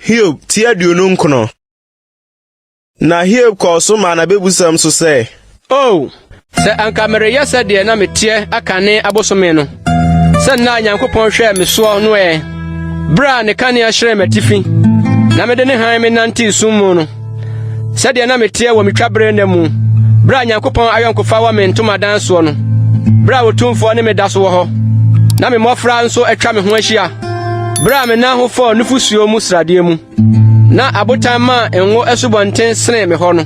Hiob tia aduonu nkono. Na Hiob koso ma na bebusam so se. Oh, se anka mere yesa de na metie akane abosome no. Se na Nyankopɔn hwɛ me so no bra ne kane ahire matifi. Na mede ne han me nante sumu no. Se de na metie wo metwabre na mu. Bra Nyankopɔn ayonkofa wa me ntomadan so no. Bra wotumfo ne me da so wo ho. Na me mofra nso atwa me ho ahia. Bra me na ho fo nufusuo mu srade mu. Na abotan ma enwo esubonten sene me ho no.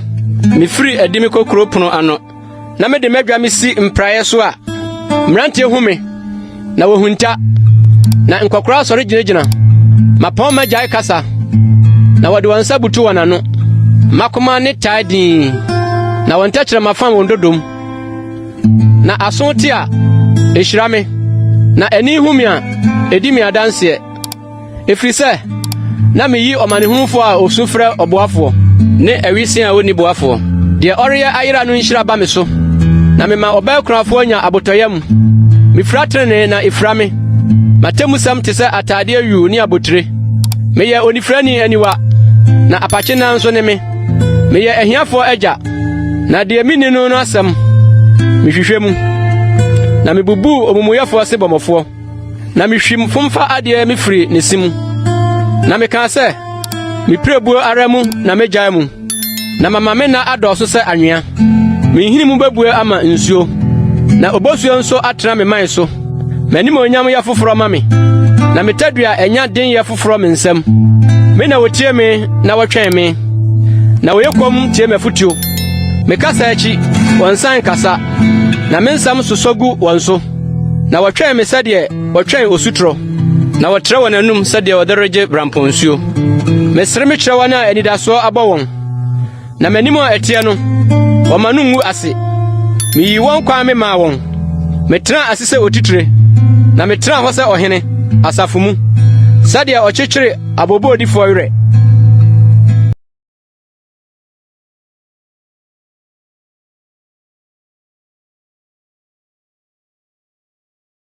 Me firi adimi kokoro pono ano. Na me de medwa me si mpraye so a. Mrante hu me. Na wohunta. Na nkokora sori ginegina. Mapon magyae kasa. Na wode wansa butu wanano. Makoma ne tadin. Na wonta kire mafam wondodom. Na asonti a ehira me. Na eni hu me a edi me adanse. Efiri se na meyi omanehunfo a osufre oboafo ne awisi a woni boafo de oreye ayira no nhira ba me so na me ma obakrafo nya abotoyam me fratrene na iframe matemusam te se atade awu ni abotire me ye onifrani aniwa na apache na nso ne me ye ahiafo agya na de mini no asem me hwehwemu na me bubu omumuyafo se bomofo na me hwim fomfa ade me firi ne simu na me kan se me prebu aramu na me jaimu na mama me na adoso se anwea me hini mu bebu ama nsuo na obosuo nso atra me man so mani mo nyam ya foforo ma me na me tadua enya den ya foforo me nsam me na wotie me na wotwen me na woyekom tie me futuo me kasa achi wonsan kasa na me nsam sosogu wonso na wotwen me sade wotwen osutro na wotre wonanum sade wodereje bramponsuo mesre me kire wana anidaso abawon na manimo atie no womanungu ase me yi won kwa me ma won metra asese otitire na metra ho se ohene asafumu sade ochechire abobodifo yere